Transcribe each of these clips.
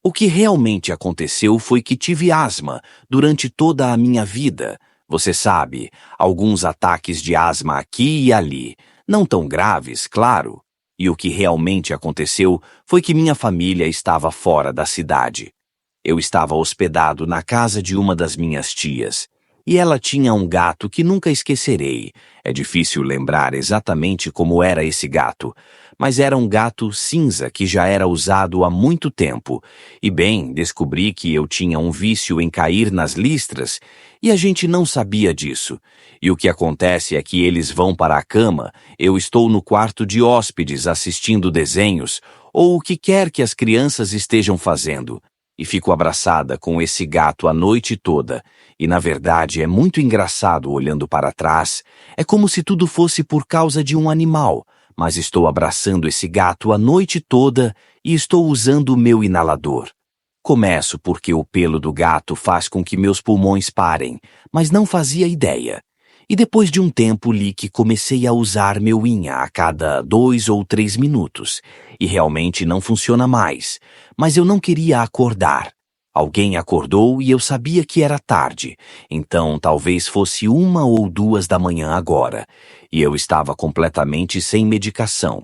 O que realmente aconteceu foi que tive asma durante toda a minha vida. Você sabe, alguns ataques de asma aqui e ali, não tão graves, claro. E o que realmente aconteceu foi que minha família estava fora da cidade. Eu estava hospedado na casa de uma das minhas tias, e ela tinha um gato que nunca esquecerei. É difícil lembrar exatamente como era esse gato, mas era um gato cinza que já era usado há muito tempo. E bem, descobri que eu tinha um vício em cair nas listras, e a gente não sabia disso. E o que acontece é que eles vão para a cama, eu estou no quarto de hóspedes assistindo desenhos, ou o que quer que as crianças estejam fazendo. E fico abraçada com esse gato a noite toda. E na verdade é muito engraçado olhando para trás. É como se tudo fosse por causa de um animal. Mas estou abraçando esse gato a noite toda e estou usando o meu inalador. Começo porque o pelo do gato faz com que meus pulmões parem, mas não fazia ideia. E depois de um tempo li que comecei a usar meu inha a cada 2 ou 3 minutos. E realmente não funciona mais. Mas eu não queria acordar. Alguém acordou e eu sabia que era tarde. Então talvez fosse 1 ou 2 da manhã agora. E eu estava completamente sem medicação.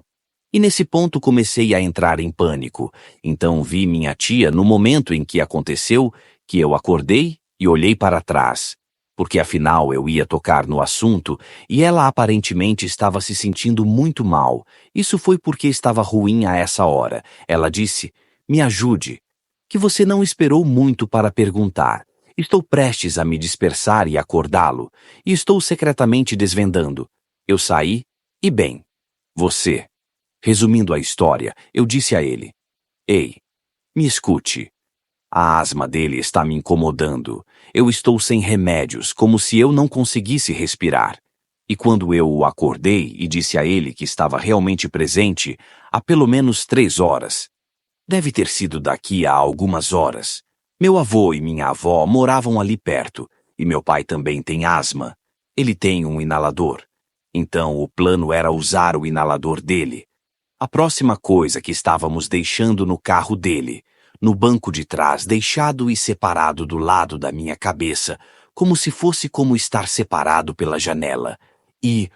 E nesse ponto comecei a entrar em pânico. Então vi minha tia no momento em que aconteceu, que eu acordei e olhei para trás. Porque afinal eu ia tocar no assunto e ela aparentemente estava se sentindo muito mal. Isso foi porque estava ruim a essa hora. Ela disse, me ajude. Que você não esperou muito para perguntar. Estou prestes a me dispersar e acordá-lo. E estou secretamente desvendando. Eu saí e bem, você. Resumindo a história, eu disse a ele, ei, me escute. A asma dele está me incomodando. Eu estou sem remédios, como se eu não conseguisse respirar. E quando eu o acordei e disse a ele que estava realmente presente, há pelo menos 3 horas. Deve ter sido daqui a algumas horas. Meu avô e minha avó moravam ali perto, e meu pai também tem asma. Ele tem um inalador. Então o plano era usar o inalador dele. A próxima coisa que estávamos deixando no carro dele, no banco de trás, deixado e separado do lado da minha cabeça, como se fosse como estar separado pela janela. E,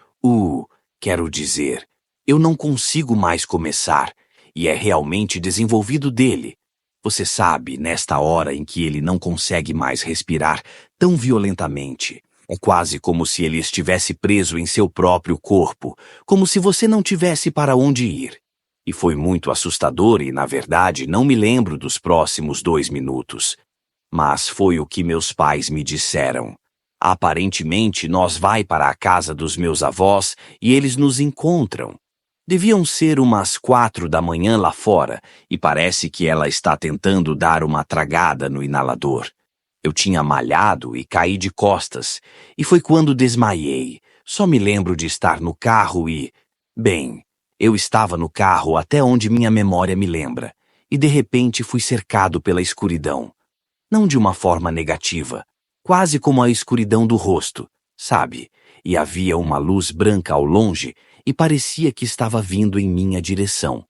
quero dizer, eu não consigo mais começar, e é realmente desenvolvido dele. Você sabe, nesta hora em que ele não consegue mais respirar tão violentamente, é quase como se ele estivesse preso em seu próprio corpo, como se você não tivesse para onde ir. E foi muito assustador e, na verdade, não me lembro dos próximos 2 minutos. Mas foi o que meus pais me disseram. Aparentemente, nós vai para a casa dos meus avós e eles nos encontram. Deviam ser umas 4 da manhã lá fora e parece que ela está tentando dar uma tragada no inalador. Eu tinha malhado e caí de costas, e foi quando desmaiei. Só me lembro de estar no carro e... Bem, eu estava no carro até onde minha memória me lembra, e de repente fui cercado pela escuridão. Não de uma forma negativa, quase como a escuridão do rosto, sabe? E havia uma luz branca ao longe e parecia que estava vindo em minha direção.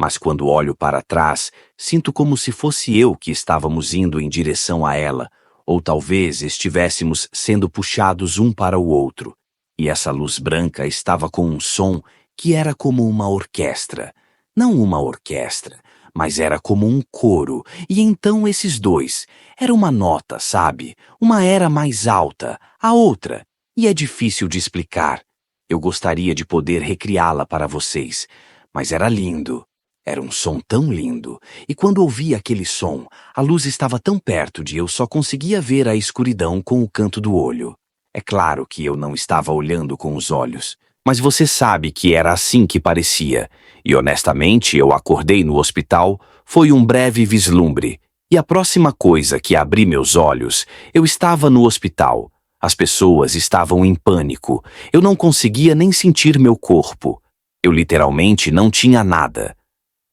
Mas quando olho para trás, sinto como se fosse eu que estávamos indo em direção a ela, ou talvez estivéssemos sendo puxados um para o outro. E essa luz branca estava com um som que era como uma orquestra. Não uma orquestra, mas era como um coro. E então esses dois. Era uma nota, sabe? Uma era mais alta, a outra. E é difícil de explicar. Eu gostaria de poder recriá-la para vocês, mas era lindo. Era um som tão lindo, e quando ouvi aquele som, a luz estava tão perto de eu só conseguia ver a escuridão com o canto do olho. É claro que eu não estava olhando com os olhos, mas você sabe que era assim que parecia, e honestamente eu acordei no hospital, foi um breve vislumbre, e a próxima coisa que abri meus olhos, eu estava no hospital. As pessoas estavam em pânico, eu não conseguia nem sentir meu corpo. Eu literalmente não tinha nada.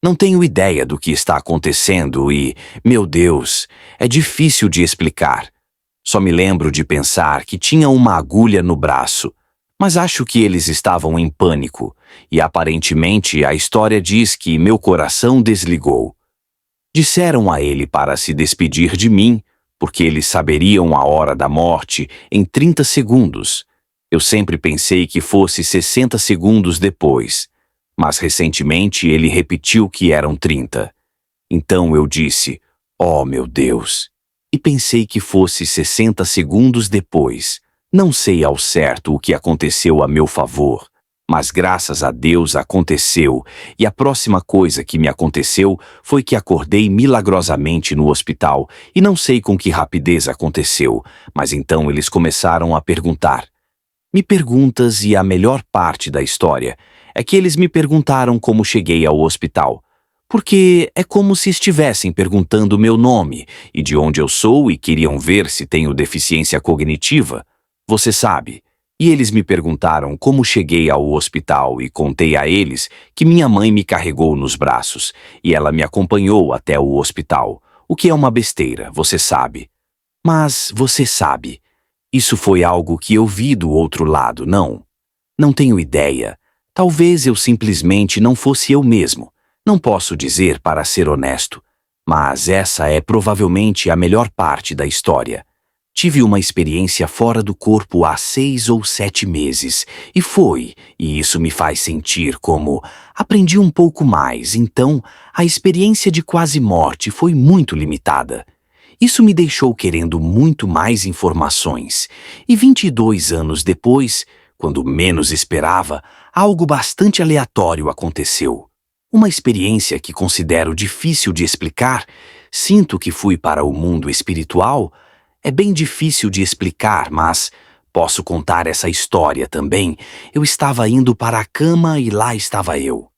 Não tenho ideia do que está acontecendo e, meu Deus, é difícil de explicar. Só me lembro de pensar que tinha uma agulha no braço, mas acho que eles estavam em pânico e aparentemente a história diz que meu coração desligou. Disseram a ele para se despedir de mim, porque eles saberiam a hora da morte em 30 segundos. Eu sempre pensei que fosse 60 segundos depois, mas recentemente ele repetiu que eram 30. Então eu disse, oh meu Deus, e pensei que fosse 60 segundos depois. Não sei ao certo o que aconteceu a meu favor, mas graças a Deus aconteceu, e a próxima coisa que me aconteceu foi que acordei milagrosamente no hospital, e não sei com que rapidez aconteceu, mas então eles começaram a perguntar. Me perguntas e a melhor parte da história é que eles me perguntaram como cheguei ao hospital, porque é como se estivessem perguntando meu nome e de onde eu sou e queriam ver se tenho deficiência cognitiva. Você sabe. E eles me perguntaram como cheguei ao hospital e contei a eles que minha mãe me carregou nos braços e ela me acompanhou até o hospital, o que é uma besteira, você sabe. Mas você sabe, isso foi algo que eu vi do outro lado, não? Não tenho ideia. Talvez eu simplesmente não fosse eu mesmo. Não posso dizer para ser honesto, mas essa é provavelmente a melhor parte da história. Tive uma experiência fora do corpo há 6 ou 7 meses, e isso me faz sentir como aprendi um pouco mais, então a experiência de quase morte foi muito limitada. Isso me deixou querendo muito mais informações, e 22 anos depois, quando menos esperava, algo bastante aleatório aconteceu. Uma experiência que considero difícil de explicar, sinto que fui para o mundo espiritual. É bem difícil de explicar, mas posso contar essa história também. Eu estava indo para a cama e lá estava eu.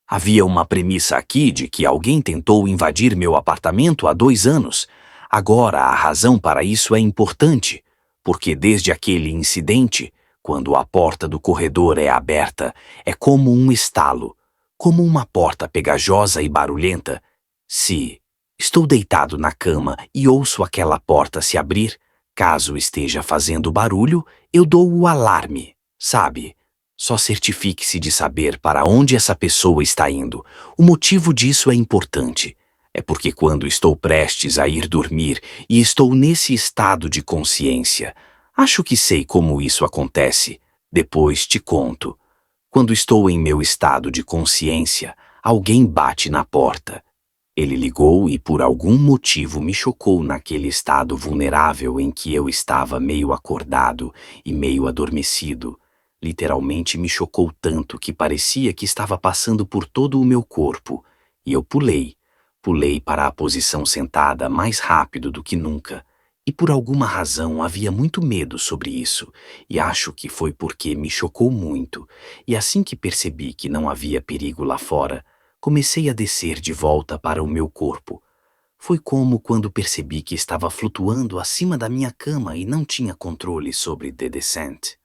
Havia uma premissa aqui de que alguém tentou invadir meu apartamento há 2 anos. Agora, a razão para isso é importante, porque desde aquele incidente, quando a porta do corredor é aberta, é como um estalo, como uma porta pegajosa e barulhenta. Se estou deitado na cama e ouço aquela porta se abrir, caso esteja fazendo barulho, eu dou o alarme, sabe? Só certifique-se de saber para onde essa pessoa está indo. O motivo disso é importante. É porque quando estou prestes a ir dormir e estou nesse estado de consciência, acho que sei como isso acontece. Depois te conto. Quando estou em meu estado de consciência, alguém bate na porta. Ele ligou e por algum motivo me chocou naquele estado vulnerável em que eu estava meio acordado e meio adormecido. Literalmente me chocou tanto que parecia que estava passando por todo o meu corpo. E eu pulei. Pulei para a posição sentada mais rápido do que nunca. E por alguma razão havia muito medo sobre isso, e acho que foi porque me chocou muito, e assim que percebi que não havia perigo lá fora, comecei a descer de volta para o meu corpo. Foi como quando percebi que estava flutuando acima da minha cama e não tinha controle sobre the descent.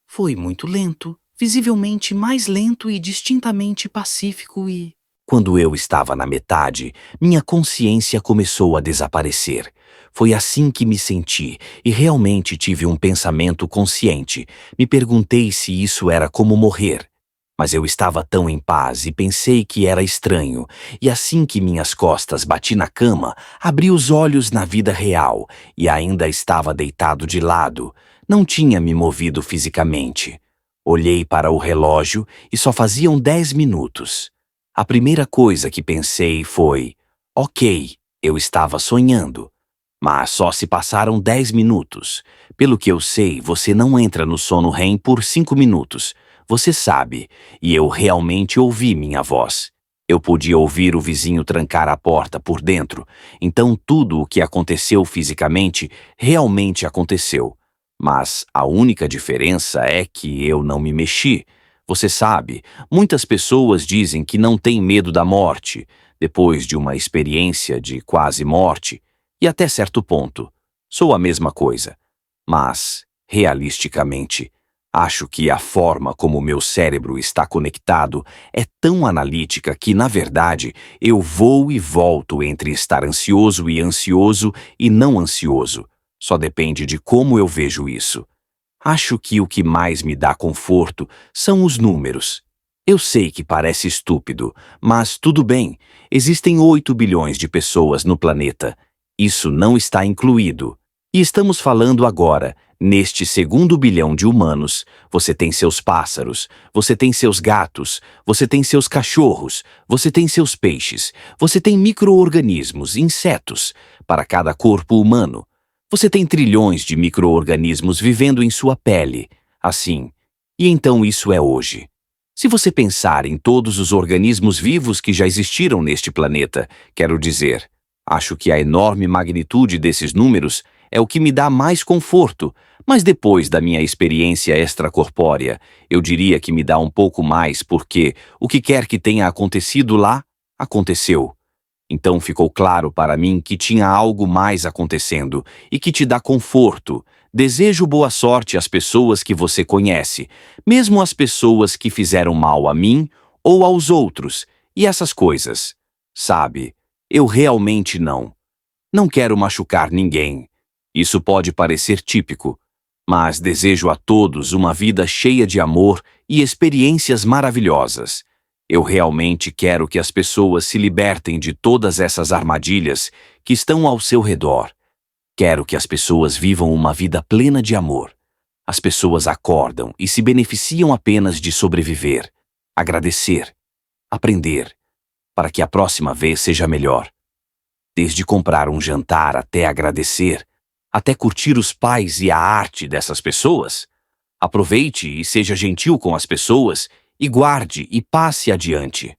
Foi muito lento, visivelmente mais lento e distintamente pacífico e... Quando eu estava na metade, minha consciência começou a desaparecer. Foi assim que me senti e realmente tive um pensamento consciente. Me perguntei se isso era como morrer. Mas eu estava tão em paz e pensei que era estranho. E assim que minhas costas bati na cama, abri os olhos na vida real e ainda estava deitado de lado. Não tinha me movido fisicamente. Olhei para o relógio e só faziam 10 minutos. A primeira coisa que pensei foi, ok, eu estava sonhando. Mas só se passaram 10 minutos. Pelo que eu sei, você não entra no sono REM por 5 minutos. Você sabe, e eu realmente ouvi minha voz. Eu podia ouvir o vizinho trancar a porta por dentro, então tudo o que aconteceu fisicamente realmente aconteceu. Mas a única diferença é que eu não me mexi. Você sabe, muitas pessoas dizem que não têm medo da morte, depois de uma experiência de quase morte, e até certo ponto, sou a mesma coisa. Mas, realisticamente, acho que a forma como meu cérebro está conectado é tão analítica que, na verdade, eu vou e volto entre estar ansioso e não ansioso. Só depende de como eu vejo isso. Acho que o que mais me dá conforto são os números. Eu sei que parece estúpido, mas tudo bem. Existem 8 bilhões de pessoas no planeta. Isso não está incluído. E estamos falando agora, neste segundo bilhão de humanos. Você tem seus pássaros, você tem seus gatos, você tem seus cachorros, você tem seus peixes, você tem micro-organismos, insetos, para cada corpo humano. Você tem trilhões de micro-organismos vivendo em sua pele. Assim. E então isso é hoje. Se você pensar em todos os organismos vivos que já existiram neste planeta, quero dizer, acho que a enorme magnitude desses números é o que me dá mais conforto, mas depois da minha experiência extracorpórea, eu diria que me dá um pouco mais porque o que quer que tenha acontecido lá, aconteceu. Então ficou claro para mim que tinha algo mais acontecendo e que te dá conforto. Desejo boa sorte às pessoas que você conhece, mesmo as pessoas que fizeram mal a mim ou aos outros, e essas coisas. Sabe, eu realmente não. Não quero machucar ninguém. Isso pode parecer típico, mas desejo a todos uma vida cheia de amor e experiências maravilhosas. Eu realmente quero que as pessoas se libertem de todas essas armadilhas que estão ao seu redor. Quero que as pessoas vivam uma vida plena de amor. As pessoas acordam e se beneficiam apenas de sobreviver, agradecer, aprender, para que a próxima vez seja melhor. Desde comprar um jantar até agradecer, até curtir os pais e a arte dessas pessoas. Aproveite e seja gentil com as pessoas e guarde e passe adiante.